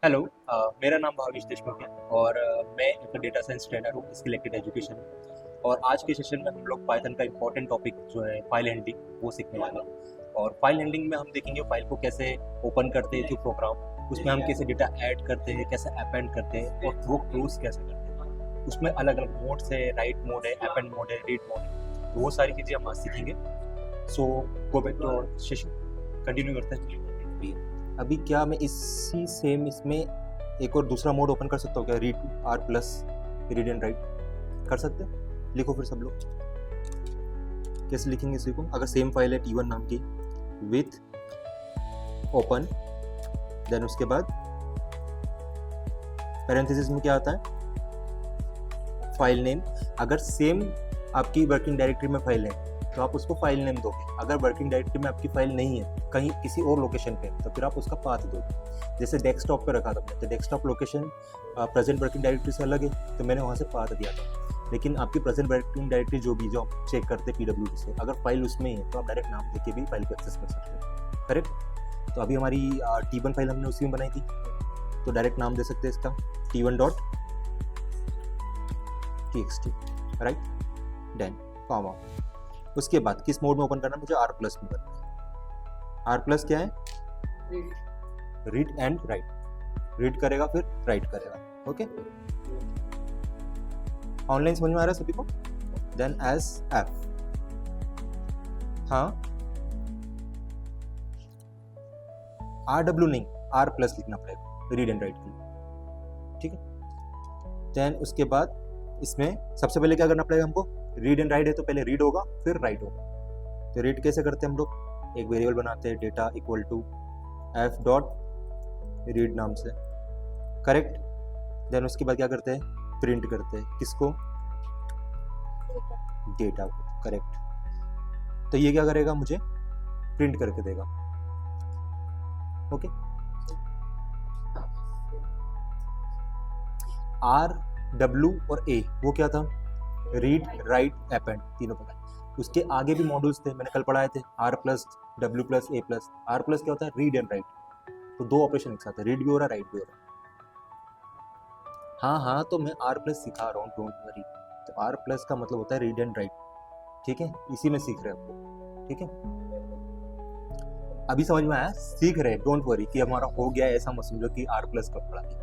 Hello. मेरा नाम भावेश देशमुख है और मैं एक डेटा साइंस ट्रेनर हूँ सिलेक्टेड एजुकेशन में। और आज के सेशन में हम लोग पाइथन का इम्पोर्टेंट टॉपिक जो है फाइल हैंडलिंग वो सीखने वाले हैं। और फाइल हैंडलिंग में हम देखेंगे फाइल को कैसे ओपन करते हैं थ्रू प्रोग्राम, उसमें हम कैसे डेटा ऐड करते हैं, कैसे अपेंड करते हैं और वो क्लोज कैसे करते हैं। उसमें अलग अलग मोड्स है, राइट मोड है, अपेंड मोड है, रीड मोड है, तो वो सारी चीज़ें हम आज सीखेंगे। So go back to session, continue करते हैं। अभी क्या मैं इसी सेम इसमें एक और दूसरा मोड ओपन कर सकता हूँ क्या? Read R plus read and write कर सकते हैं? लिखो फिर सब लोग। कैसे लिखेंगे इसी को? अगर सेम फाइल है T1 नाम की विथ ओपन, देन उसके बाद पैरेंथेसिस में क्या आता है? File name. अगर सेम आपकी वर्किंग डायरेक्टरी में फाइल है तो आप उसको फाइल नेम दोगे। अगर वर्किंग डायरेक्टरी में आपकी फाइल नहीं है, कहीं किसी और लोकेशन पे, तो फिर आप उसका पाथ दोगे। जैसे डेस्कटॉप पे रखा था तो desktop location present working directory से अलग है, तो मैंने वहाँ से पाथ दिया था। लेकिन आपकी प्रेजेंट वर्किंग डायरेक्टरी जो भी जो आप चेक करते PWD से, अगर फाइल उसमें है तो आप डायरेक्ट नाम देके भी फाइल को एक्सेस कर सकते हैं। करेक्ट? तो अभी हमारी T1 फाइल हमने उसी में बनाई थी, तो डायरेक्ट नाम दे सकते हैं इसका T1.txt, राइट? Done, comma. उसके बाद किस मोड में ओपन करना है मुझे? R प्लस में करना है। R प्लस क्या है? Read and right. रीड करेगा फिर राइट करेगा। ओके, ऑनलाइन समझ में आ रहा है सभी को? देन एस एफ, हाँ RW नहीं, R प्लस लिखना पड़ेगा रीड एंड राइट के लिए। ठीक है, देन उसके बाद इसमें सबसे पहले क्या करना पड़ेगा हमको? रीड एंड राइट है तो पहले रीड होगा फिर राइट होगा। तो रीड कैसे करते हैं हम लोग? एक वेरिएबल बनाते हैं data equal to F dot read नाम से। करेक्ट? देन उसके बाद क्या करते हैं? प्रिंट करते हैं किसको? डेटा को। करेक्ट? तो ये क्या करेगा? मुझे प्रिंट करके देगा। ओके, R W और A वो क्या था? रीड राइट अपेंड, तीनों पता है। उसके आगे भी मॉड्यूल्स थे, मैंने कल पढ़ाए थे। R plus W plus A plus. R plus क्या होता है? Read and right. तो दो ऑपरेशन एक साथ है, रीड भी हो रहा है राइट भी हो रहा है। हाँ हाँ, तो मैं R प्लस सिखा रहा हूँ, डोंट वरी। तो R प्लस का मतलब होता है रीड एंड राइट। ठीक है, इसी में सीख रहे हो। ठीक है, अभी समझ में आया? सीख रहे, डोंट वरी कि हमारा हो गया ऐसा मत समझो कि R प्लस कब पढ़ा दिया।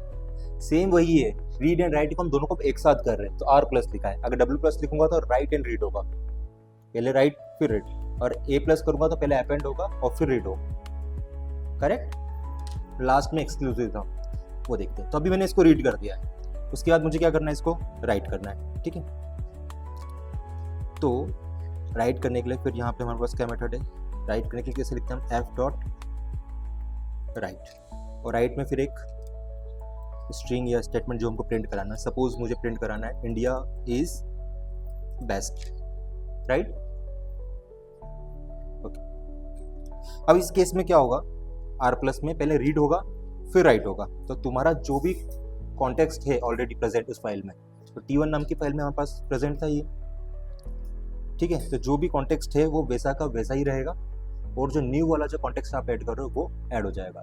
सेम वही है, रीड एंड राइट को हम दोनों को एक साथ कर रहे हैं, तो R प्लस लिखा है। अगर W प्लस लिखूंगा तो राइट एंड रीड होगा, पहले राइट फिर रीड। और A प्लस करूंगा तो पहले अपेंड होगा और फिर रीड होगा। करेक्ट? लास्ट में एक्सक्लूसिव था, वो देखते हैं। तो अभी मैंने इसको रीड कर दिया है, उसके बाद मुझे क्या करना है? इसको राइट करना है। ठीक है, तो राइट करने के लिए फिर यहाँ पे हमारे पास क्या मेथड है? राइट करने के लिए कैसे लिखते हैं हम? F dot right. और राइट में फिर एक स्ट्रिंग या स्टेटमेंट जो हमको प्रिंट कराना है। सपोज मुझे प्रिंट कराना है India is best, right? Okay, अब इस केस में क्या होगा? R प्लस में पहले रीड होगा फिर राइट होगा। तो तुम्हारा जो भी कॉन्टेक्स्ट है ऑलरेडी प्रेजेंट उस फाइल में, तो T1 नाम की फाइल में हमारे पास प्रेजेंट था ये। ठीक है, तो जो भी कॉन्टेक्स्ट है वो वैसा का वैसा ही रहेगा, और जो न्यू वाला जो कॉन्टेक्स्ट आप ऐड कर रहे हो वो ऐड हो जाएगा।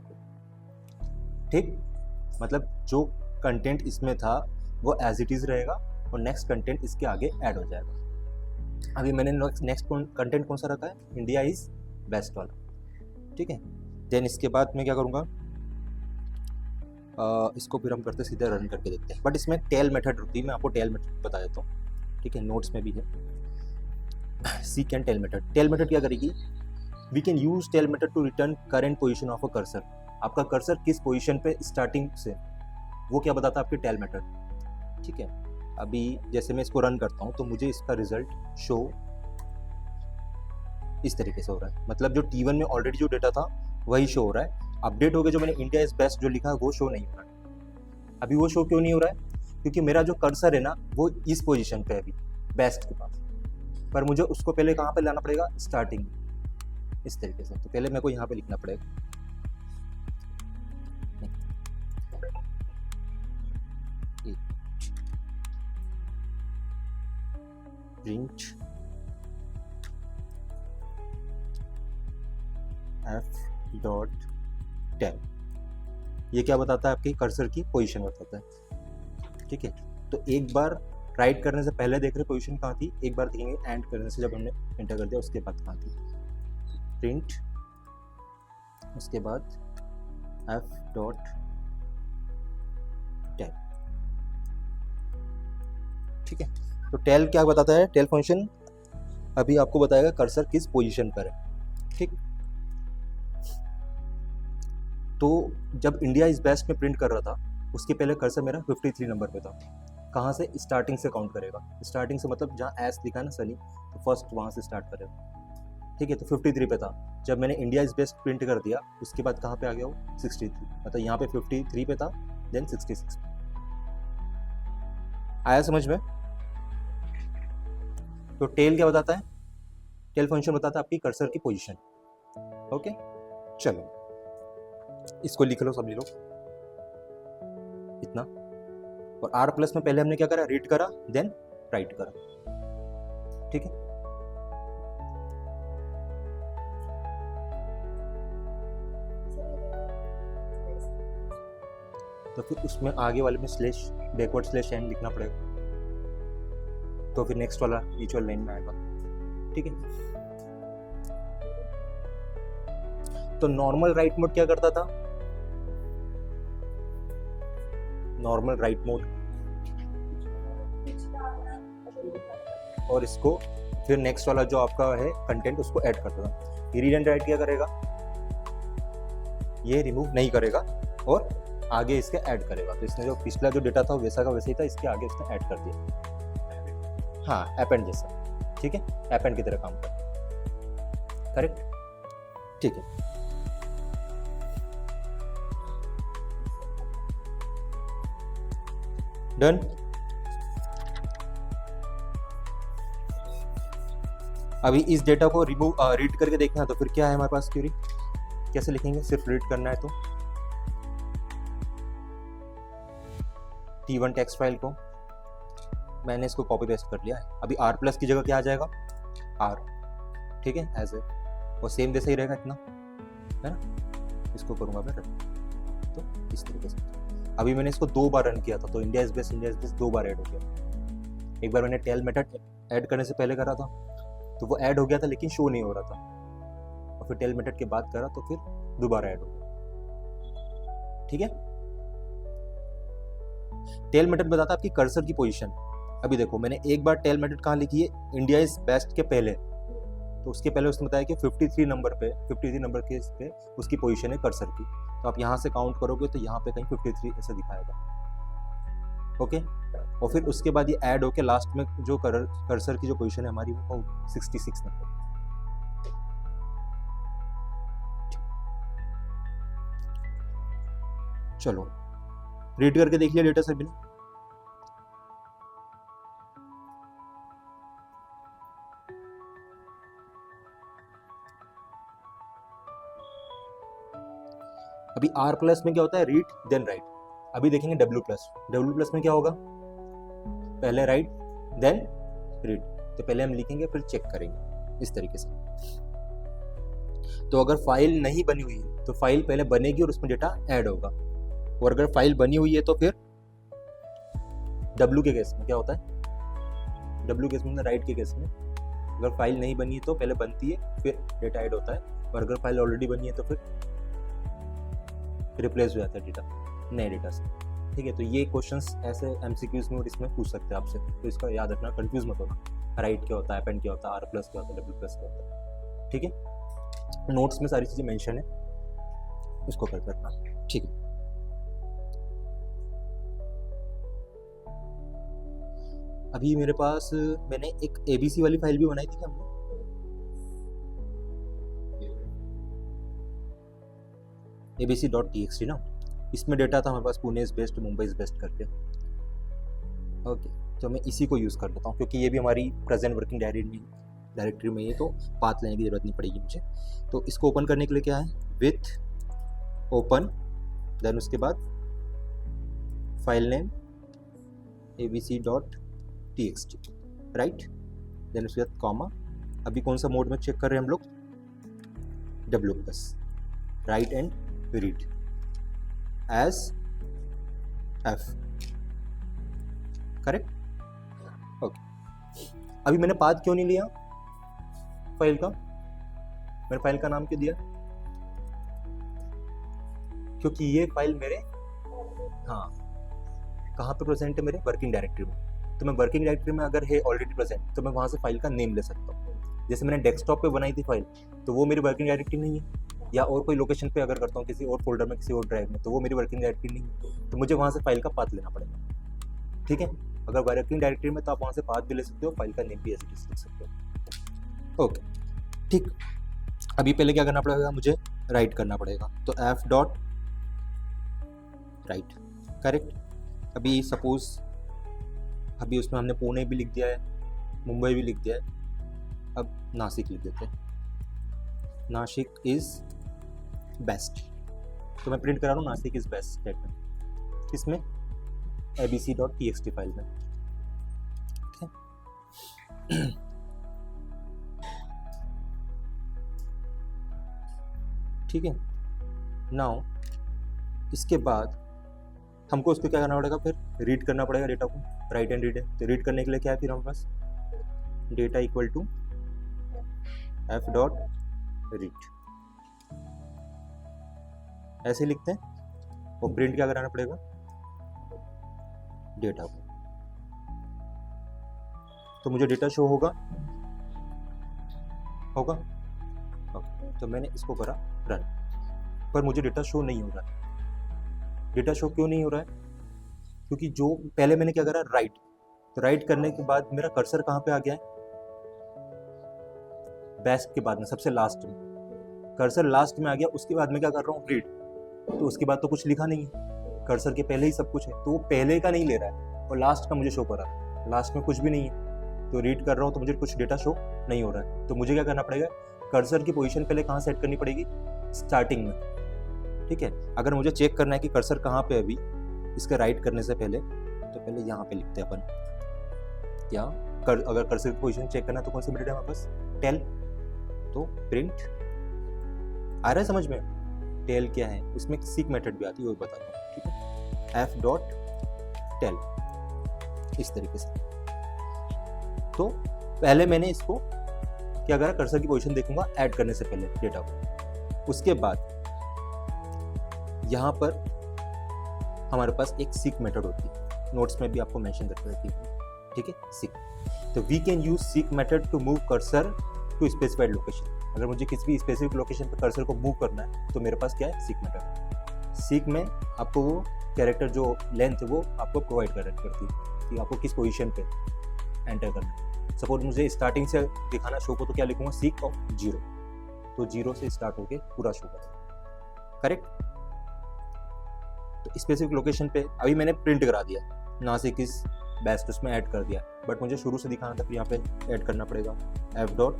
ठीक, मतलब जो कंटेंट इसमें था वो एज इट इज रहेगा और नेक्स्ट कंटेंट इसके आगे ऐड हो जाएगा। अभी मैंने नेक्स्ट कंटेंट कौन सा रखा है? इंडिया इज बेस्ट वाला। ठीक है, देन इसके बाद मैं क्या करूँगा? इसको फिर हम करते सीधे रन करके देखते हैं। बट इसमें टेल मेथड होती है, मैं आपको टेल मेथड बता देता हूँ। ठीक है, नोट्स में भी है seek and tell method. Tell method क्या करेगी? We can use tell method to return current position of a cursor. आपका कर्सर किस पोजीशन पे स्टार्टिंग से, वो क्या बताता है? आपकी टेल मेथड। ठीक है, अभी जैसे मैं इसको रन करता हूँ तो मुझे इसका रिजल्ट शो इस तरीके से हो रहा है। मतलब जो T1 में ऑलरेडी जो डेटा था वही शो हो रहा है। अपडेट हो गया, जो मैंने इंडिया इज बेस्ट जो लिखा है वो शो नहीं हो रहा है। अभी वो शो क्यों नहीं हो रहा है? क्योंकि मेरा जो कर्सर है ना वो इस पोजीशन पे है अभी, बेस्ट के पास। पर मुझे उसको पहले कहाँ पे लाना पड़ेगा? स्टार्टिंग, इस तरीके से। तो पहले मेरे को यहाँ पे लिखना पड़ेगा प्रिंट एफ डॉट टेल। ये क्या बताता है, आपके कर्सर की पोजीशन बताता है। ठीक है, तो एक बार राइट करने से पहले देख रहे पोजीशन कहाँ थी, एक बार देखेंगे एंड करने से जब हमने एंटर कर दिया उसके बाद कहाँ थी। प्रिंट, उसके बाद f डॉट टेल। ठीक है, तो टेल क्या बताता है, टेल फंक्शन अभी आपको बताएगा कर्सर किस पोजीशन पर है। ठीक, तो जब इंडिया इज बेस्ट में प्रिंट कर रहा था उसके पहले कर्सर मेरा 53 नंबर पे था। कहाँ से, स्टार्टिंग से काउंट करेगा। स्टार्टिंग से मतलब जहाँ एस लिखा है ना सनी, तो फर्स्ट वहाँ से स्टार्ट करेगा। ठीक है, तो 53 पे था। जब मैंने इंडिया इज बेस्ट प्रिंट कर दिया उसके बाद कहाँ पे आ गया वो, 63। मतलब यहाँ पे 53 पे था, देन 66। आया समझ में। तो टेल क्या बताता है, टेल फंक्शन बताता है आपकी कर्सर की पोजीशन। ओके, चलो इसको लिख लो सभी लोग इतना। और आर प्लस में पहले हमने क्या करा, रीड करा देन राइट करा। ठीक है, तो फिर उसमें आगे वाले में स्लैश, बैकवर्ड स्लैश एंड लिखना पड़ेगा, तो फिर नेक्स्ट वाला ईच वाला लाइन में आएगा। ठीक है, तो नॉर्मल राइट मोड क्या करता था, नॉर्मल राइट मोड, और इसको फिर नेक्स्ट वाला जो आपका है कंटेंट उसको ऐड करता था। ये रीड एंड राइट क्या करेगा, ये रिमूव नहीं करेगा और आगे इसके ऐड करेगा। तो इसने जो पिछला जो डेटा था वैसा का वैसे ही था, इसके आगे इसने ऐड कर दिया। हाँ, अपेंड जैसा। ठीक है, अपेंड की तरह काम कर, करेक्ट। ठीक है, डन। अभी इस डेटा को रिमूव रीड करके देखना है, तो फिर क्या है हमारे पास क्वेरी, कैसे लिखेंगे, सिर्फ रीड करना है तो T1 टेक्स्ट फाइल को मैंने इसको कॉपी पेस्ट कर लिया है। अभी R प्लस की जगह क्या आ जाएगा, R। ठीक है, एज ए, और सेम वैसे ही रहेगा इतना, है ना। इसको करूँगा मैं रन, तो इस तरीके से। अभी मैंने इसको 2 बार रन किया था, तो India is best 2 bar add हो गया। एक बार मैंने टेल मेथड ऐड करने से पहले करा था तो वो ऐड हो गया था लेकिन शो नहीं हो रहा था, और फिर टेल मेथड के बाद करा तो फिर दोबारा ऐड हो गया। ठीक है, टेल मेथड बताता है आपकी कर्सर की पोजीशन। अभी देखो मैंने एक बार टेल मेथड कहाँ लिखी है, इंडिया इज बेस्ट के पहले, तो उसके पहले उसने बताया कि 53 नंबर के इस पे उसकी पोजीशन है कर्सर की। तो आप यहाँ से काउंट करोगे तो यहाँ पे कहीं 53 ऐसे दिखाएगा। ओके, और फिर उसके बाद ये ऐड होके लास्ट में जो कर्सर की जो पोजीशन है हमारी वो 66 नंबर। चलो रीड करके देख लिया डेटा सभी ने। अभी R प्लस में क्या होता है, रीड देन राइट। अभी देखेंगे W प्लस में क्या होगा, पहले राइट देन रीड। तो पहले हम लिखेंगे फिर चेक करेंगे इस तरीके से। तो अगर फाइल नहीं बनी हुई है तो फाइल पहले बनेगी और उसमें डेटा ऐड होगा, और अगर फाइल बनी हुई है तो फिर W के केस में क्या होता है, W केस में राइट के केस में अगर फाइल नहीं बनी है तो पहले बनती है फिर डेटा ऐड होता है, और अगर फाइल ऑलरेडी बनी है तो फिर रिप्लेस हो जाता है डेटा नए डेटा से। ठीक है, तो ये क्वेश्चंस ऐसे MCQs में और इसमें पूछ सकते हैं आपसे, तो इसका याद रखना, कंफ्यूज मत होना। राइट क्या होता है, अपेंड क्या होता है, R प्लस क्या होता है, W प्लस क्या होता है। ठीक है, नोट्स में सारी चीज़ें मेंशन है, उसको कर करना। ठीक है, अभी मेरे पास मैंने एक ABC वाली फाइल भी बनाई थी क्या हमने, abc.txt ना, इसमें डेटा था हमारे पास Pune is best, Mumbai is best करके। ओके, तो मैं इसी को यूज़ कर लेता हूँ क्योंकि ये भी हमारी प्रेजेंट वर्किंग डायरेक्टरी में है, तो पाथ लेने की ज़रूरत नहीं पड़ेगी मुझे। तो इसको ओपन करने के लिए क्या है, विथ ओपन, देन उसके बाद file name abc.txt, right, then उसके बाद कॉमा। अभी कौन सा मोड में चेक कर रहे हैं हम लोग, W plus, right and read as F, correct. OK, अभी मैंने पाथ क्यों नहीं लिया फाइल का, मैंने फाइल का नाम क्यों दिया, क्योंकि ये फाइल मेरे हाँ कहाँ पे प्रेजेंट है, मेरे वर्किंग डायरेक्टरी में। तो मैं वर्किंग डायरेक्टरी में अगर है ऑलरेडी प्रेजेंट तो मैं वहाँ से फाइल का नेम ले सकता हूँ। जैसे मैंने डेस्कटॉप पे बनाई थी फाइल तो वो मेरी वर्किंग डायरेक्टरी नहीं है, या और कोई लोकेशन पे अगर करता हूँ किसी और फोल्डर में, किसी और ड्राइव में, तो वो मेरी वर्किंग डायरेक्टरी नहीं है, तो मुझे वहाँ से फाइल का पाथ लेना पड़ेगा। ठीक है, अगर वर्किंग डायरेक्टरी में तो आप वहाँ से पाथ भी ले सकते हो, फाइल का नेम भी ऐसे लिख सकते हो। ओके ठीक, अभी पहले क्या करना पड़ेगा, मुझे राइट करना पड़ेगा, तो एफ डॉट राइट, करेक्ट। अभी सपोज अभी उसमें हमने पुणे भी लिख दिया है, मुंबई भी लिख दिया है, अब नासिक लिख देते हैं, नासिक इज बेस्ट। तो मैं प्रिंट करा रहा हूँ नासिक इज बेस्ट स्टेटमेंट, किसमें, abc.txt फाइल में। ठीक है, नाउ इसके बाद हमको उसको क्या करना पड़ेगा, फिर रीड करना पड़ेगा डेटा को, राइट एंड रीड है। तो रीड करने के लिए क्या है फिर हमारे पास, data equal to F dot read, ऐसे लिखते हैं। और प्रिंट क्या कराना पड़ेगा, डेटा को। तो मुझे डेटा शो होगा ओके, तो मैंने इसको करा रन, पर मुझे डेटा शो नहीं हो रहा है। डेटा शो क्यों नहीं हो रहा है, क्योंकि जो पहले मैंने क्या करा राइट, तो राइट करने के बाद मेरा कर्सर कहाँ पे आ गया है, बेस्ट के बाद में, सबसे लास्ट में कर्सर लास्ट में आ गया। उसके बाद मैं क्या कर रहा हूँ रीड, तो उसके बाद तो कुछ लिखा नहीं है, कर्सर के पहले ही सब कुछ है, तो वो पहले का नहीं ले रहा है और लास्ट का मुझे शो कर रहा है, लास्ट में कुछ भी नहीं है। तो रीड कर रहा हूँ तो मुझे कुछ डेटा शो नहीं हो रहा है, तो मुझे क्या करना पड़ेगा, कर्सर की पोजीशन पहले कहाँ सेट करनी पड़ेगी, स्टार्टिंग में। ठीक है, अगर मुझे चेक करना है कि कर्सर कहाँ पे अभी इसका राइट करने से पहले, तो पहले यहाँ पे लिखते हैं अपन, या अगर कर्सर की पोजीशन चेक करना है तो कौन सी मेथड है हमारे पास, टेल। तो प्रिंट आ रहा है समझ में, टेल क्या है, इसमें सीक मेथड भी आती है, वो बताता हूँ। ठीक है, एफ डॉट टेल, इस तरीके से। तो पहले मैंने इसको क्या करा, कर्सर की पोजीशन देखूंगा ऐड करने से पहले डेटा को। उसके बाद यहाँ पर हमारे पास एक सीक मेथड होती है, नोट्स में भी आपको मेंशन करके रखी है। ठीक है, सीक। तो we can use seek method to move cursor to specified location. अगर मुझे किसी भी स्पेसिफिक लोकेशन पर कर्सर को मूव करना है तो मेरे पास क्या है, सीक मेथड। सीक में आपको वो कैरेक्टर जो लेंथ है वो आपको प्रोवाइड करती है कि आपको किस पोजीशन पे एंटर करना है। सपोज मुझे स्टार्टिंग से दिखाना शो को, तो क्या लिखूंगा, सीक ऑफ 0, तो 0 से स्टार्ट होके पूरा शो करेगा। करेक्ट। तो स्पेसिफिक लोकेशन पे अभी मैंने प्रिंट करा दिया, नासिक इज बेस्ट, उसमें ऐड कर दिया, बट मुझे शुरू से दिखाना था, फिर यहाँ पे ऐड करना पड़ेगा एफ डॉट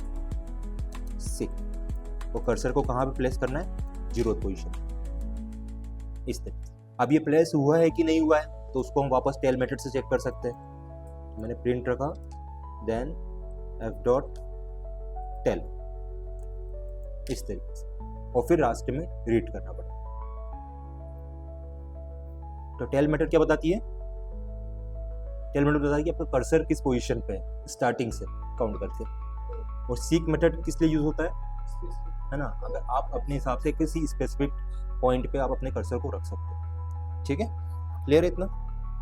सीक। और कर्सर को कहाँ पे प्लेस करना है, 0th पोजीशन, इस तरह। अब ये प्लेस हुआ है कि नहीं हुआ है, तो उसको हम वापस टेल मेथड से चेक कर सकते हैं। तो मैंने प्रिंट रखा, देन एफ डॉट टेल, इस तरीके से, और फिर रास्ते में रीड करना पड़ेगा। तो टेल मेथड क्या बताती है, टेल मेथड बताती है कि आपका कर्सर किस पोजीशन पे है स्टार्टिंग से काउंट करके। और सीक मेथड किस लिए यूज होता है ना, अगर आप अपने हिसाब से किसी स्पेसिफिक पॉइंट पे आप अपने कर्सर को रख सकते हो। ठीक है, क्लियर है इतना।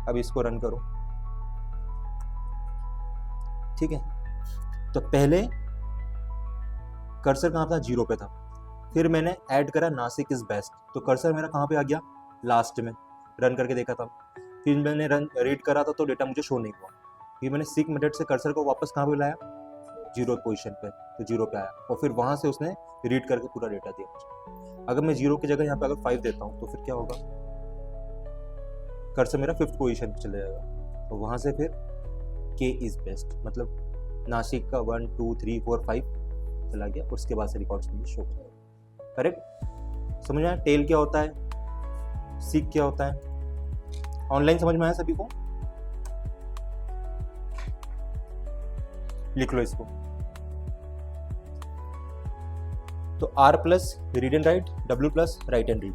अब इसको रन करो। ठीक है, तो पहले कर्सर कहाँ था, 0 पे था, फिर मैंने ऐड करा नासिक इज बेस्ट, तो कर्सर मेरा कहाँ पे आ गया, लास्ट में। रन करके देखा था, फिर मैंने रीड करा था तो डेटा मुझे शो नहीं हुआ। फिर मैंने सीक मेथड से कर्सर को वापस कहाँ पे लाया, 0th पोजीशन पे, तो 0 पे आया, और फिर वहां से उसने रीड करके पूरा डेटा दिया मुझे। अगर मैं 0 की जगह यहाँ पे अगर 5 देता हूँ तो फिर क्या होगा, कर्सर मेरा 5th पोजीशन पे चले जाएगा, तो वहां से फिर के इज बेस्ट, मतलब नासिक का 1 2 3 4 5 चला गया, उसके बाद से रिकॉर्ड्स मुझे शो करेगा। करेक्ट, समझ में आया टेल क्या होता है, सीक क्या होता है, ऑनलाइन समझ में आया सभी को, लिख लो इसको। तो R plus read and right, W plus right and read.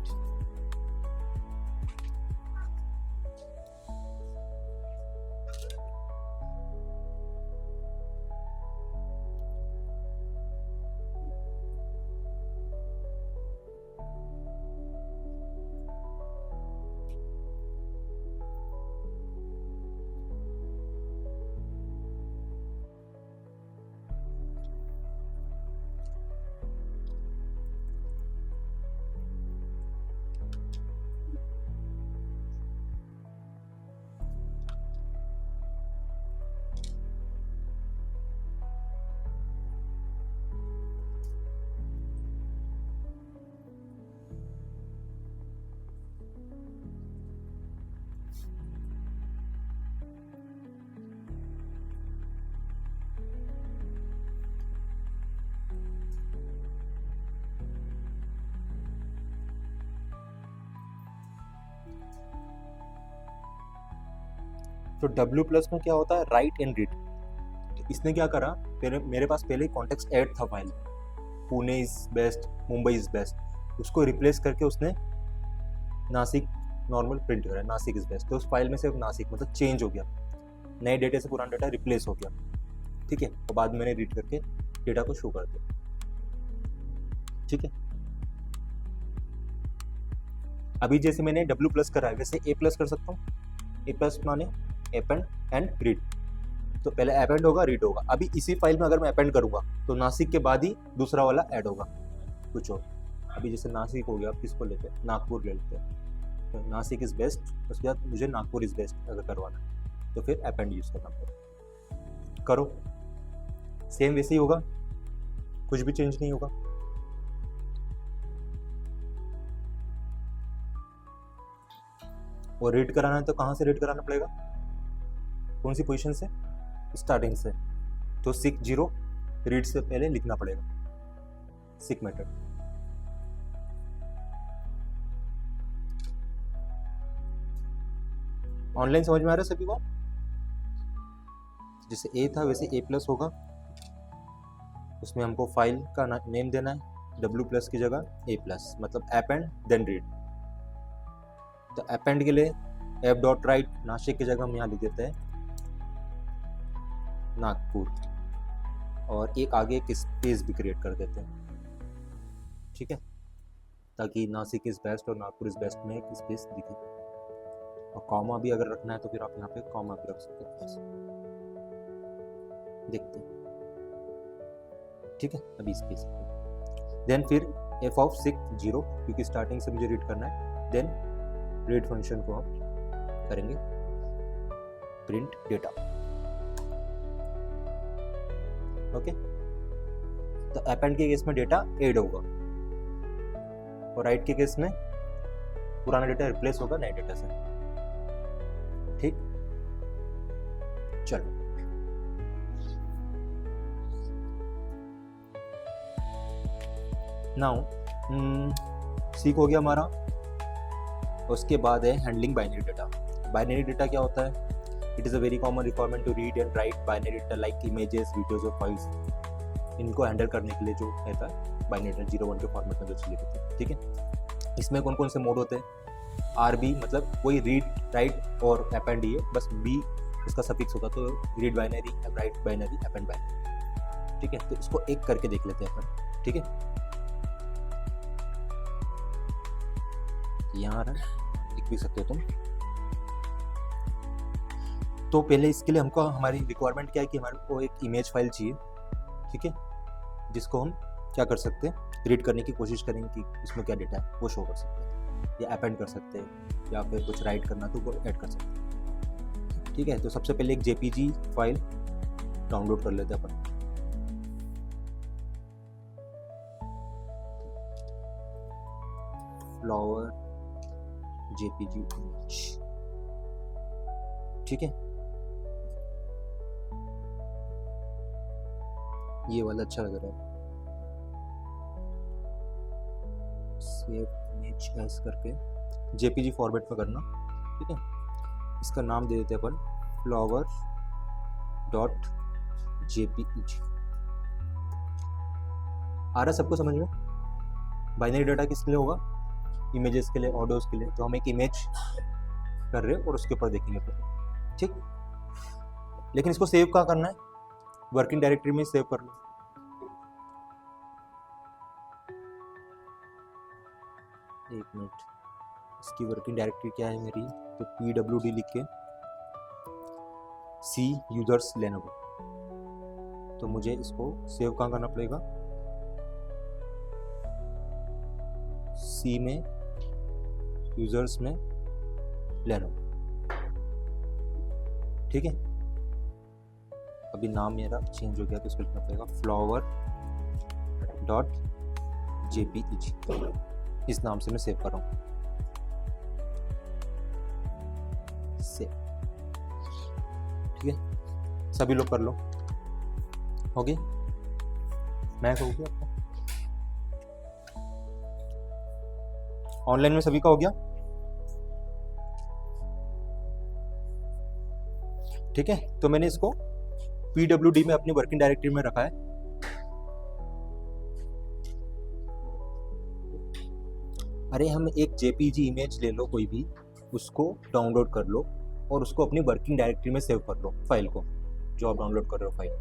तो W प्लस में क्या होता है, राइट एंड रीड। तो इसने क्या करा, मेरे पास पहले कॉन्टेक्स्ट ऐड था file, Pune is best, Mumbai is best, उसको रिप्लेस करके उसने नासिक नॉर्मल प्रिंट करा, नासिक इज बेस्ट। तो उस फाइल में से नासिक मतलब चेंज हो गया, नए डेटे से पुराना डेटा रिप्लेस हो गया, ठीक है। तो बाद में मैंने रीड करके डेटा को शो कर दिया, ठीक है। अभी जैसे मैंने W प्लस करा है वैसे A प्लस कर सकता हूँ। A प्लस माने अपेंड एंड रीड। तो पहले अपेंड होगा, रीड होगा। अभी इसी फाइल में अगर मैं अपेंड करूंगा तो नासिक के बाद ही दूसरा वाला ऐड होगा कुछ और। अभी जैसे नासिक हो गया, किसको लेते हैं, नागपुर ले लेते हैं। तो नासिक इज बेस्ट, उसके बाद मुझे नागपुर इज बेस्ट अगर करवाना है तो फिर अपेंड यूज करना पड़ेगा। करो, सेम वैसे ही होगा, कुछ भी चेंज नहीं होगा। और रीड कराना है तो कहाँ से रीड कराना पड़ेगा, कौन सी पोजीशन से, स्टार्टिंग से। तो सिक 0 रीड से पहले लिखना पड़ेगा, सिक मेथड। ऑनलाइन समझ में आ रहा है सभी को? जैसे A था वैसे A प्लस होगा, उसमें हमको फाइल का नेम देना है, W प्लस की जगह A प्लस, मतलब अपेंड देन रीड। तो अपेंड के लिए एफ डॉट राइट, नासिक की जगह हम यहाँ लिख देते हैं नागपुर, और एक आगे एक स्पेस भी क्रिएट कर देते हैं, ठीक है, ताकि नासिक इज बेस्ट और नागपुर इज बेस्ट में एक स्पेस दिखे। और कॉमा भी अगर रखना है तो फिर आप यहाँ पे कॉमा भी रख सकते हैं, देखते हैं, ठीक है। अभी स्पेस देन फिर एफ ऑफ सिक 0, क्योंकि स्टार्टिंग से मुझे रीड करना है। देन रीड फंक्शन को हम करेंगे प्रिंट डेटा, ओके। तो अपेंड के केस में डेटा ऐड होगा और राइट के केस में पुराना डेटा रिप्लेस होगा नए डेटा से, ठीक। चलो नाउ सीक हो गया हमारा। उसके बाद है handling binary data. Binary data क्या होता है, it is a very common requirement to read and write binary data like images, videos और फाइल्स। इनको हैंडल करने के लिए जो रहता है बाइनरी डेटा 0-1 के फॉर्मेट में जो चीज़ें होती है, ठीक है। इसमें कौन कौन से मोड होते हैं, RB मतलब कोई रीड राइट और अपेंड ही है, बस B उसका सफिक्स होगा, तो read binary, right binary, append binary, ठीक है। तो इसको एक करके देख लेते हैं अपन, ठीक है। यहाँ लिख भी सकते हो तुम। तो पहले इसके लिए हमको हमारी रिक्वायरमेंट क्या है कि हमारे को एक इमेज फाइल चाहिए, ठीक है, जिसको हम क्या कर सकते हैं, रीड करने की कोशिश करेंगे कि इसमें क्या डेटा है वो शो कर सकते हैं, या अपेंड कर सकते हैं, या फिर कुछ राइट करना तो वो ऐड कर सकते हैं, ठीक है। तो सबसे पहले एक JPG फाइल डाउनलोड कर लेते हैं अपन। फ्लावर JPG इमेज, ठीक है। ये वाला अच्छा लग रहा है, सेव इमेज एज करके JPG फॉर्मेट में करना, ठीक है। इसका नाम दे देते हैं अपन फ्लावर डॉट JPG। आ रहा सबको समझ में? बाइनरी डाटा किस लिए होगा, इमेजेस के लिए, ऑडियोज के लिए। तो हम एक इमेज कर रहे हैं और उसके ऊपर देखेंगे फिर, ठीक। लेकिन इसको सेव कहाँ करना है, वर्किंग डायरेक्टरी में सेव कर लो। एक मिनट, इसकी वर्किंग डायरेक्टरी क्या है मेरी, तो PWD लिख के C यूजर्स लेनोवो। तो मुझे इसको सेव कहाँ करना पड़ेगा, C में यूजर्स में लेनोवो, ठीक है। अभी नाम मेरा चेंज हो गया तो इसको लिखना पड़ेगा फ्लावर डॉट JPG, इस नाम से मैं सेव कर रहा हूँ, सेव, ठीक है। सभी लोग कर लो, हो गई, मैं हो गया आपका ऑनलाइन में, सभी का हो गया। ठीक है, तो मैंने इसको PWD में अपनी वर्किंग डायरेक्टरी में रखा है। अरे हम एक JPG इमेज ले लो कोई भी, उसको डाउनलोड कर लो और उसको अपनी वर्किंग डायरेक्टरी में सेव कर लो फाइल को, जो आप डाउनलोड कर रहे हो फाइल।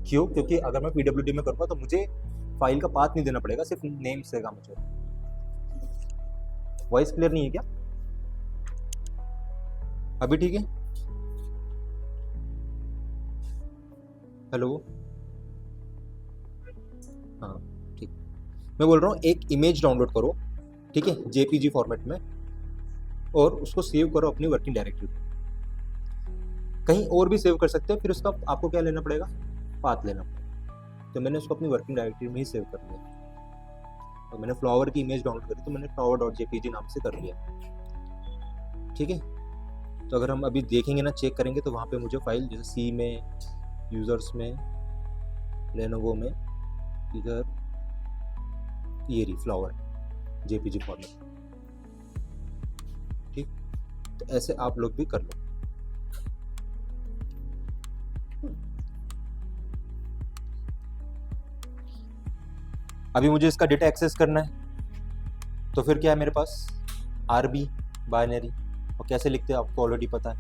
क्यों? क्योंकि अगर मैं PWD में करूँगा तो मुझे फाइल का पाथ नहीं देना पड़ेगा, सिर्फ नेम से का मुझे। वॉइस क्लियर नहीं है क्या? अभी ठीक है? हेलो, हाँ ठीक। मैं बोल रहा हूँ एक इमेज डाउनलोड करो, ठीक है, JPG फॉर्मेट में, और उसको सेव करो अपनी वर्किंग डायरेक्टरी में। कहीं और भी सेव कर सकते हैं, फिर उसका आपको क्या लेना पड़ेगा? पाथ लेना पड़ेगा। तो मैंने उसको अपनी वर्किंग डायरेक्टरी में ही सेव कर लिया। तो मैंने फ्लावर की इमेज डाउनलोड करी तो मैंने flower.jpg नाम से कर लिया, ठीक है। तो अगर हम अभी देखेंगे ना, चेक करेंगे, तो वहाँ पे मुझे फाइल जैसे सी में, यूज़र्स में, लेनोवो में, इधर ये रही फ्लावर JPG फॉर्मेट, ठीक। तो ऐसे आप लोग भी कर लो। अभी मुझे इसका डेटा एक्सेस करना है, तो फिर क्या है मेरे पास? RB बाइनरी, और कैसे लिखते हैं आपको ऑलरेडी पता है,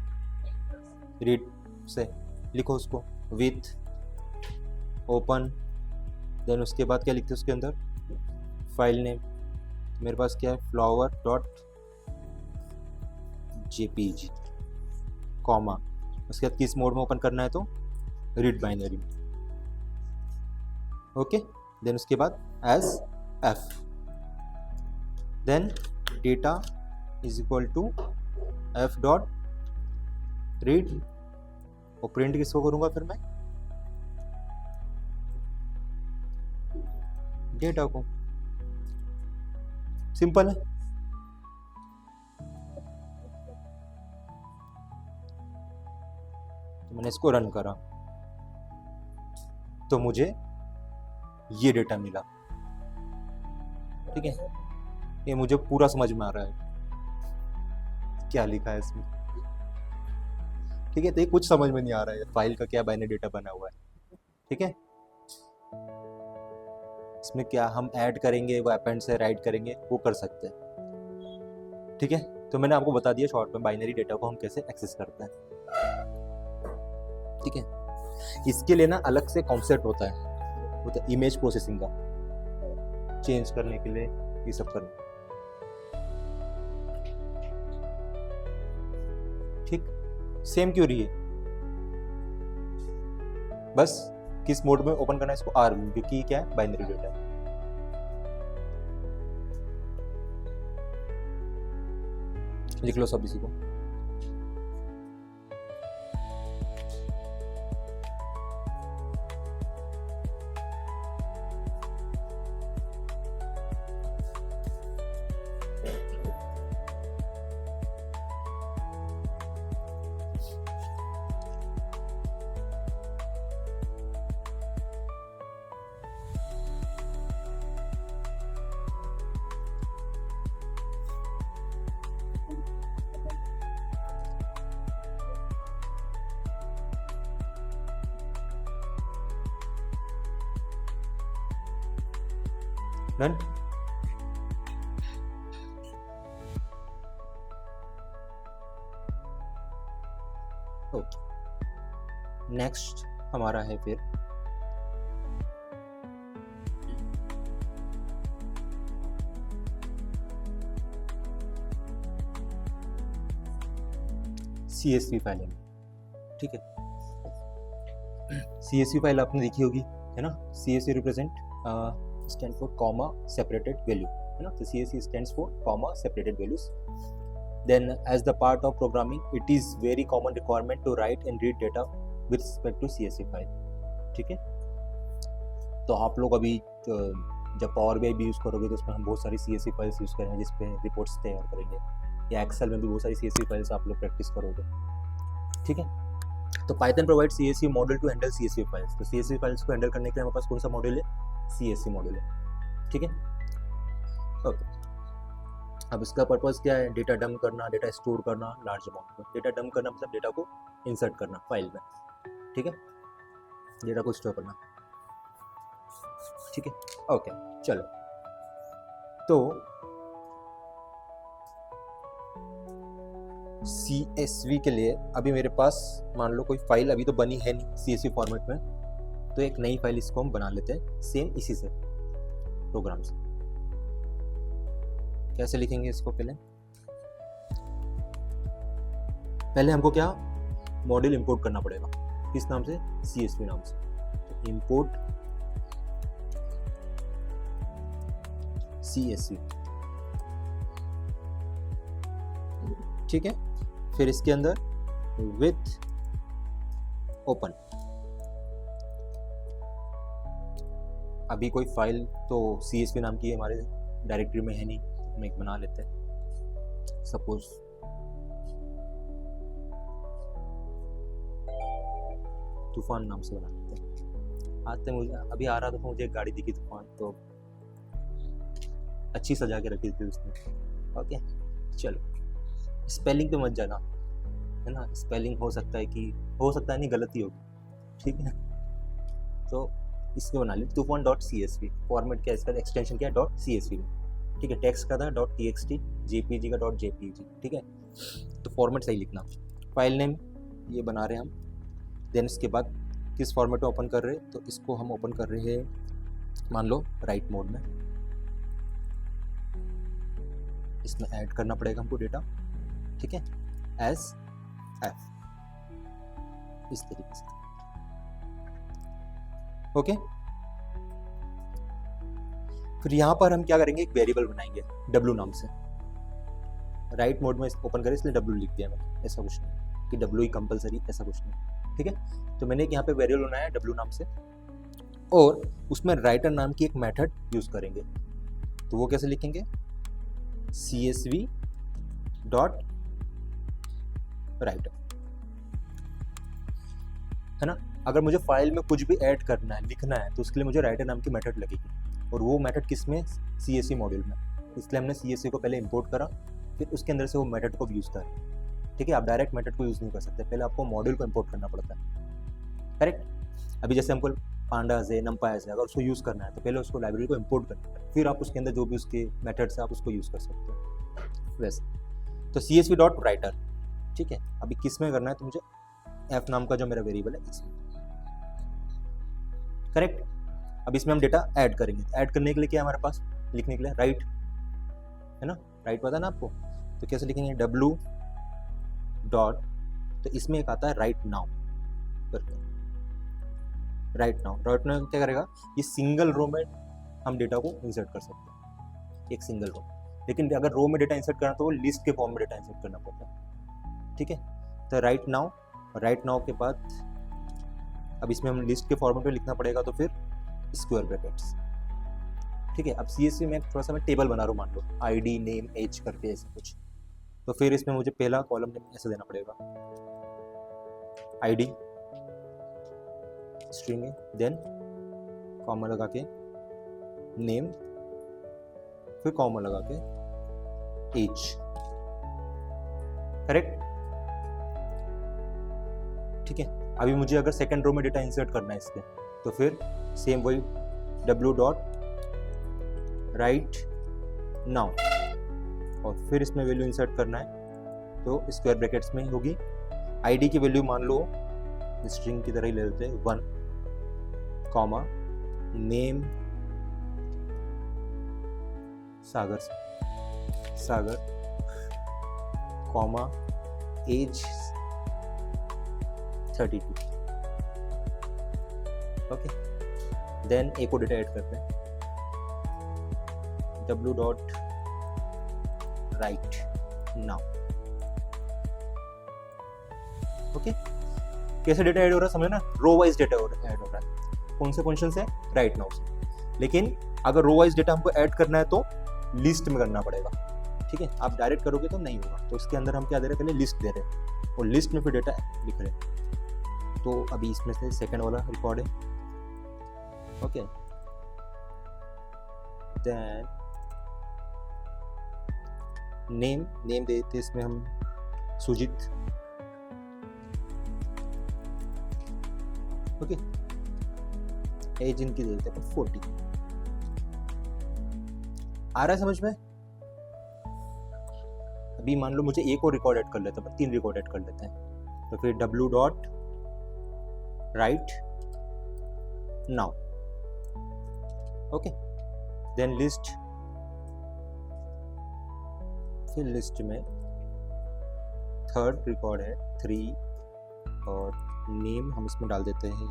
रीड से लिखो उसको, विथ ओपन, देन उसके बाद क्या लिखते हैं उसके अंदर? File name. मेरे पास क्या है? flower.jpg, कॉमा, उसके बाद किस मोड में ओपन करना है? तो रीड बाइनरी में, ओके। देन उसके बाद as f, then data is equal to f.read, और प्रिंट किसको करूंगा फिर मैं? डेटा को। सिंपल है। तो मैंने इसको रन करा तो मुझे ये डेटा मिला, ठीक है। ये मुझे पूरा समझ में आ रहा है क्या लिखा है इसमें, ठीक है। तो ये कुछ समझ में नहीं आ रहा है फाइल का क्या बाइनरी डेटा बना हुआ है, ठीक है। इसमें क्या हम ऐड करेंगे, वो अपेंड से राइट करेंगे, वो कर सकते हैं, ठीक है। तो मैंने आपको बता दिया शॉर्ट में बाइनरी डेटा को हम कैसे एक्सेस करते हैं, ठीक है। इसके लिए ना अलग से कॉन्सेप्ट होता है, वो तो इमेज प्रोसेसिंग का, चेंज करने के लिए ये सब करना, ठीक। सेम क्यों रही है? बस किस मोड में ओपन करना है इसको? RB, क्योंकि क्या है? बाइनरी डेटा है। लिख लो सब इसी को। डन। ओके, नेक्स्ट हमारा है फिर CSV फाइलिंग, ठीक है। CSV फाइल आपने देखी होगी, है ना। CSV represent stand for comma separated value, है ना। तो CSV stands for comma separated values. Then as the part of programming, it is very common requirement to write and read data with respect to CSV file, ठीक है। तो आप लोग अभी जब पावर BI भी यूज़ करोगे तो उसमें हम बहुत सारी CSV फाइल्स यूज़ करेंगे जिस पे रिपोर्ट्स तैयार करेंगे, या एक्सेल में भी बहुत सारी CSV फाइल्स आप लोग प्रैक्टिस करोगे, ठीक है। तो Python provide CSV model to handle CSV files. तो CSV फाइल्स को हैंडल करने के लिए हमारे पास कौन सा मॉडल है? CSV मॉडल है, ठीक है। ओके, अब इसका पर्पस क्या है, डेटा डंप करना, डेटा स्टोर करना लार्ज अमाउंट में। डेटा डंप करना मतलब डेटा को इंसर्ट करना फाइल में, ठीक है, डेटा को स्टोर करना, ठीक है, ओके। चलो, तो CSV के लिए अभी मेरे पास मान लो कोई फाइल अभी तो बनी है नहीं CSV फॉर्मेट में, तो एक नई फाइल इसको हम बना लेते हैं सेम इसी से, प्रोग्राम से। कैसे लिखेंगे इसको, पहले हमको क्या मॉड्यूल इंपोर्ट करना पड़ेगा, किस नाम से, CSV नाम से। तो इंपोर्ट CSV, ठीक है। फिर इसके अंदर विथ ओपन, अभी कोई फाइल तो CSV नाम की हमारे डायरेक्टरी में है नहीं, तो हम एक बना लेते हैं, सपोज तूफान नाम से बना लेते हैं। आते मुझे अभी आ रहा था तो मुझे एक गाड़ी दिखी तूफान, तो अच्छी सजा के रखी थी उसने, ओके। चलो, स्पेलिंग पे मत जाना, है ना, स्पेलिंग हो सकता है नहीं गलती होगी, ठीक है। तो इसमें बना लिया तूफान .csv, फॉर्मेट क्या है इसका, एक्सटेंशन क्या है .csv में, ठीक है। टेक्स्ट का था .txt, JPG का .jpg, ठीक है। तो फॉर्मेट सही लिखना। फाइल नेम ये बना रहे हैं हम, देन इसके बाद किस फॉर्मेट में ओपन कर रहे हैं, तो इसको हम ओपन कर रहे हैं मान लो राइट मोड में। इसमें ऐड करना पड़ेगा हमको डेटा, ठीक है, एज एफ, इस तरीके से, ओके। फिर यहाँ पर हम क्या करेंगे, एक वेरिएबल बनाएंगे W नाम से। राइट मोड में ओपन करें इसलिए W लिख दिया मैंने, ऐसा कुछ नहीं कि W ही कंपलसरी, ऐसा कुछ नहीं, ठीक है। तो मैंने एक यहाँ पे वेरिएबल बनाया है W नाम से, और उसमें राइटर नाम की एक मेथड यूज करेंगे। तो वो कैसे लिखेंगे, CSV डॉट राइटर, है ना। अगर मुझे फाइल में कुछ भी ऐड करना है, लिखना है, तो उसके लिए मुझे राइटर नाम की मेथड लगेगी, और वो मेथड किस में, CSV मॉड्यूल में। इसलिए हमने CSV को पहले इंपोर्ट करा, फिर उसके अंदर से वो मेथड को यूज़ करा, ठीक है। आप डायरेक्ट मेथड को यूज़ नहीं कर सकते, पहले आपको मॉड्यूल को इंपोर्ट करना पड़ता है, करेक्ट। अभी जैसे हमको पांडास है, नंपास है, अगर उसको यूज़ करना है तो पहले उसको लाइब्रेरी को इंपोर्ट करना है, फिर आप उसके अंदर जो भी उसके मेथड्स है आप उसको यूज़ कर सकते हो वैसे। तो CSV डॉट राइटर, ठीक है। अभी किस में करना है, तो मुझे F नाम का जो मेरा वेरिएबल है इसमें, करेक्ट। अब इसमें हम डेटा ऐड करेंगे। ऐड करने के लिए क्या है हमारे पास, लिखने के लिए राइट, है ना, राइट पता है ना आपको। तो कैसे लिखेंगे, W डॉट, तो इसमें एक आता है राइट नाउ करके, राइट नाउ क्या करेगा, ये सिंगल रो में हम डेटा को इंसर्ट कर सकते हैं, एक सिंगल रो। लेकिन अगर रो में डेटा इंसर्ट करना तो वो लिस्ट के फॉर्म में डेटा इंसर्ट करना पड़ता है, ठीक है। तो राइट नाउ के बाद अब इसमें हम लिस्ट के फॉर्मेट में लिखना पड़ेगा, तो फिर स्क्वायर ब्रैकेट्स, ठीक है। अब CSV में थोड़ा सा मैं टेबल बना रहा हूँ, मान लो ID नेम एज करके ऐसा कुछ, तो फिर इसमें मुझे पहला कॉलम ऐसे देना पड़ेगा, ID स्ट्रिंग है, देन कॉमा लगा के नेम, फिर कॉमा लगा के एज, करेक्ट, ठीक है। अभी मुझे अगर सेकंड रो में डेटा इंसर्ट करना है इसके, तो फिर सेम वही W डॉट राइट नाउ, और फिर इसमें वैल्यू इंसर्ट करना है तो स्क्वायर ब्रैकेट्स में होगी। ID की वैल्यू मान लो स्ट्रिंग की तरह ही ले लेते हैं, 1 कॉमा नेम सागर कॉमा एज 32, ओके। देन एक और डेटा ऐड करते हैं, W dot write now, okay. कैसे डेटा ऐड हो रहा है समझे ना, रो वाइज डेटा ऐड हो रहा है, कौन से फंक्शन से, राइट नाउ से। लेकिन अगर रो वाइज डेटा हमको ऐड करना है तो लिस्ट में करना पड़ेगा, ठीक है। आप डायरेक्ट करोगे तो नहीं होगा, तो इसके अंदर हम क्या दे रहे हैं, पहले लिस्ट दे रहे हैं, और लिस्ट में फिर डेटा लिख रहे हैं। तो अभी इसमें से सेकंड वाला रिकॉर्ड है, ओके। देन नेम दे देते इसमें हम सुजीत। ओके, एज इनकी दे देते हैं 40। आ रहा है समझ में? अभी मान लो मुझे एक और रिकॉर्ड ऐड कर लेते हैं, 3 रिकॉर्ड ऐड कर लेते हैं। तो फिर w dot write now. OK, then list, फिर लिस्ट में थर्ड रिकॉर्ड है 3 और नेम हम इसमें डाल देते हैं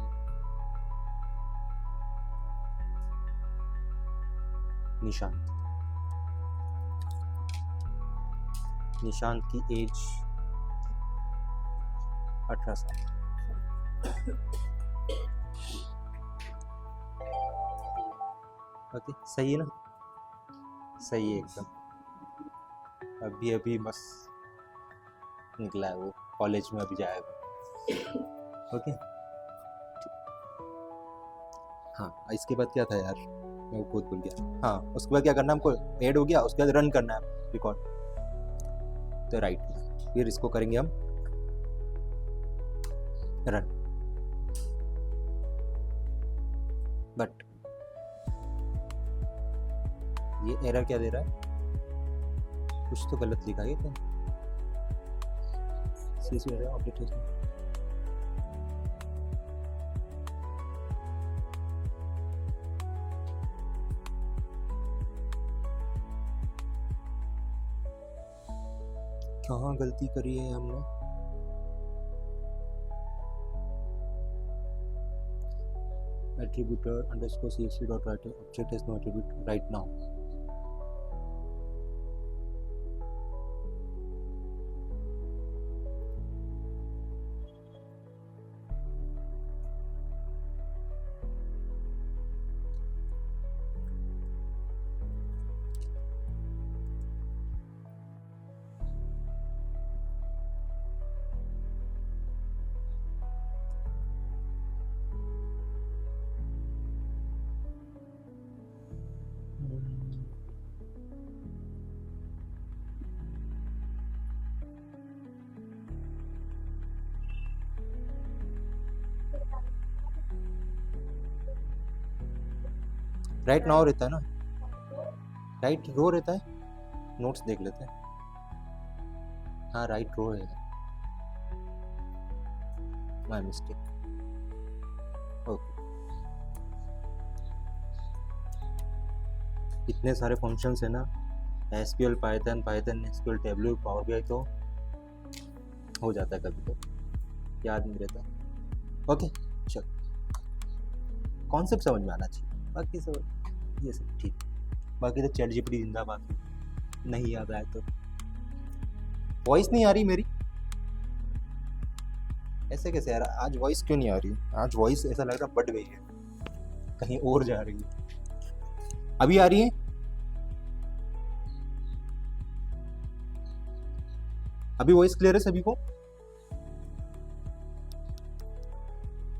निशांत। निशांत की एज 18 साल। ओके, सही है ना? सही है एकदम। अभी बस निकला है वो, कॉलेज में अभी जाएगा। ओके, हाँ इसके बाद क्या था यार, मैं वो खुद भूल गया। हाँ, उसके बाद क्या करना है हमको, ऐड हो गया, उसके बाद रन करना है रिकॉर्ड। तो राइट, फिर इसको करेंगे हम रन। बट ये एरर क्या दे रहा है, कुछ तो गलत लिखा है क्या? सीसी एरर अपडेट कहाँ गलती करी है हमने? attributor underscore csv dot write object has no attribute right now. Right now रहता है ना, राइट रो रहता है। नोट्स देख लेते हैं। हाँ राइट रो है, माय मिस्टेक। ओके, इतने सारे फंक्शंस है ना, SQL Python SQL tableau power BI, तो हो जाता है कभी तो, याद नहीं रहता। ओके चल, कॉन्सेप्ट समझ में आना चाहिए, बाकी सब ये सब ठीक। बाकी तो चैट जीपीटी जिंदाबाद, नहीं याद आया तो। वॉइस नहीं आ रही मेरी, ऐसे कैसे यार? आज वॉइस क्यों नहीं आ रही? आज वॉइस ऐसा लग रहा बढ़ गई है, कहीं और जा रही है। अभी आ रही है? अभी वॉइस क्लियर है सभी को?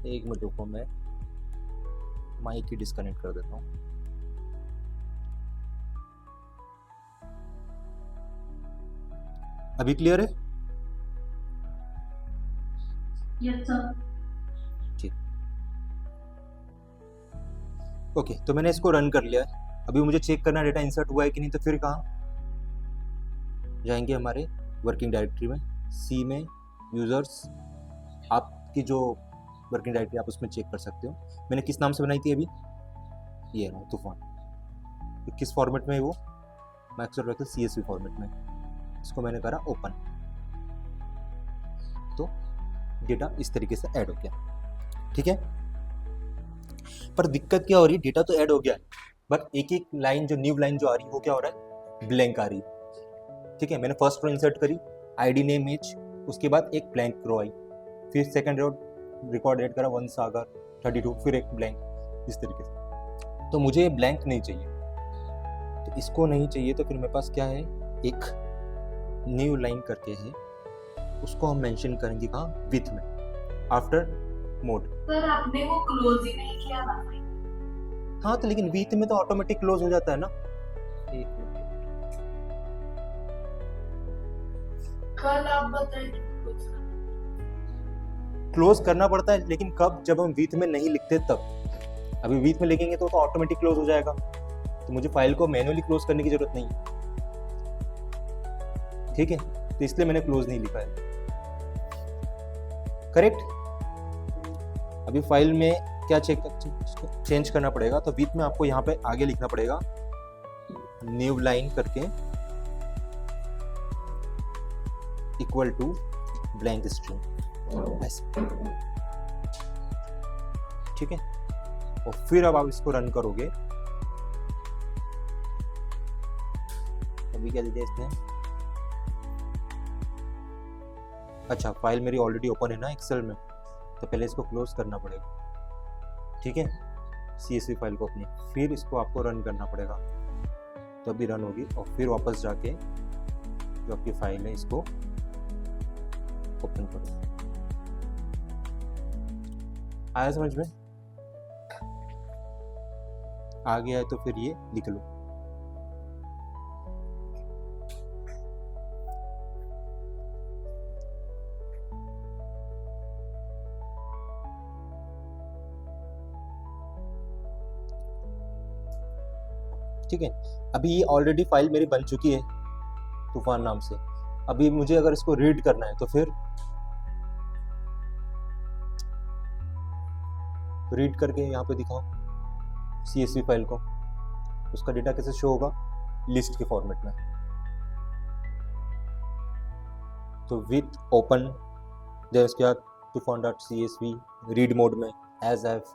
एक मिनट रुको, मैं माइक ही डिस्कनेक्ट कर देता हूँ। अभी क्लियर है? Yes sir. ठीक, ओके। तो मैंने इसको रन कर लिया है। अभी मुझे चेक करना डेटा इंसर्ट हुआ है कि नहीं, तो फिर कहाँ जाएंगे? हमारे वर्किंग डायरेक्टरी में, सी में यूजर्स, आपकी जो वर्किंग डायरेक्टरी आप उसमें चेक कर सकते हो। मैंने किस नाम से बनाई थी अभी? ये रहा तूफान। तो किस फॉर्मेट में है वो? माइक्रोसॉफ्ट CSV फॉर्मेट में। इसको मैंने करा ओपन, तो डेटा इस तरीके से ऐड हो गया। ठीक है, पर दिक्कत क्या हो रही है? डेटा तो ऐड हो गया है, बट एक एक लाइन, जो न्यू लाइन जो आ रही है वो क्या हो रहा है? ब्लैंक आ रही है। ठीक है, मैंने फर्स्ट रो इंसर्ट करी, आईडी नेम एज, उसके बाद एक ब्लैंक रो आई, फिर सेकंड रो रिकॉर्ड ऐड करा 1 सागर 32, फिर एक ब्लैंक, इस तरीके से। तो मुझे ब्लैंक नहीं चाहिए, तो इसको नहीं चाहिए, तो फिर मेरे पास क्या है? एक न्यू लाइन करके है, उसको हम मेंशन करेंगे कहाँ? विथ में, आफ्टर मोड। सर आपने वो क्लोज ही नहीं किया ना। हाँ तो लेकिन विथ में तो ऑटोमेटिक क्लोज हो जाता है ना। एक मिनट, कल आप बताइए कुछ। क्लोज करना पड़ता है, लेकिन कब? जब हम विथ में नहीं लिखते तब। अभी विथ में लिखेंगे तो ऑटोमेटिक क्लोज हो जाएगा, तो मुझे फाइल को मैन्युअली क्लोज करने की जरूरत नहीं है। ठीक है, तो इसलिए मैंने क्लोज नहीं लिखा है। करेक्ट। अभी फाइल में क्या चेंज करना पड़ेगा, तो विथ में आपको यहाँ पे आगे लिखना पड़ेगा न्यू लाइन करके इक्वल टू ब्लैंक स्ट्रिंग ऐसे। ठीक है, और फिर अब आप इसको रन करोगे। अभी क्या दे दिया इसने? अच्छा, फाइल मेरी ऑलरेडी ओपन है ना एक्सेल में, तो पहले इसको क्लोज करना पड़ेगा। ठीक है, CSV फाइल को अपनी, फिर इसको आपको रन करना पड़ेगा, तो अभी रन होगी। और फिर वापस जाके जो आपकी फाइल है इसको ओपन करो। आया समझ में? आ गया है तो फिर ये लिख लो। ठीक है, अभी ये ऑलरेडी फाइल मेरी बन चुकी है तूफान नाम से। अभी मुझे अगर इसको रीड करना है तो फिर रीड करके यहाँ पे दिखाओ CSV फाइल को। उसका डेटा कैसे शो होगा? लिस्ट के फॉर्मेट में। तो विथ ओपन, जब इसके बाद तूफान डॉट CSV रीड मोड में एज एफ,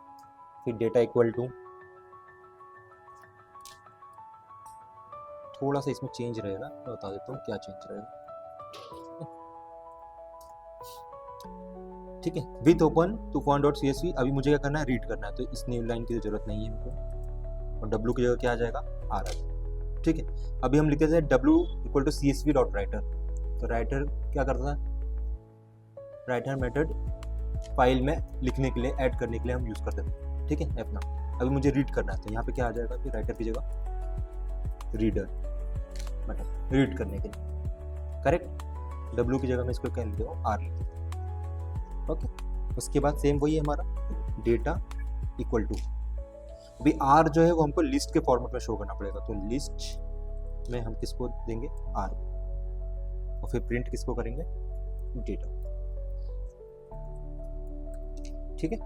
फिर डेटा इक्वल टू, थोड़ा सा इसमें चेंज रहेगा, मैं बता देता हूँ क्या चेंज रहेगा। ठीक है, विथ ओपन तूफान डॉट CSV। अभी मुझे क्या करना है? रीड करना है, तो इस न्यू लाइन की जरूरत नहीं है मुझे, और W की जगह क्या आ जाएगा? आ रहा है। ठीक है, अभी हम लिखते हैं W equal to CSV dot writer. तो राइटर क्या करता है? राइटर मेथड फाइल में लिखने के लिए, ऐड करने के लिए हम यूज करते थे। ठीक है, अपना अभी मुझे रीड करना है, तो यहाँ पे क्या आ जाएगा? फिर राइटर की जगह रीडर, मतलब रीड करने के लिए। करेक्ट, W की जगह मैं इसको क्या लिख दूँ? R लिख दूँ। ओके, उसके बाद सेम वही है हमारा डेटा इक्वल टू। अभी R जो है वो हमको लिस्ट के फॉर्मेट में शो करना पड़ेगा, तो लिस्ट में हम किसको देंगे? R, और फिर प्रिंट किसको करेंगे? डेटा। ठीक है,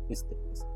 इस तरीके से।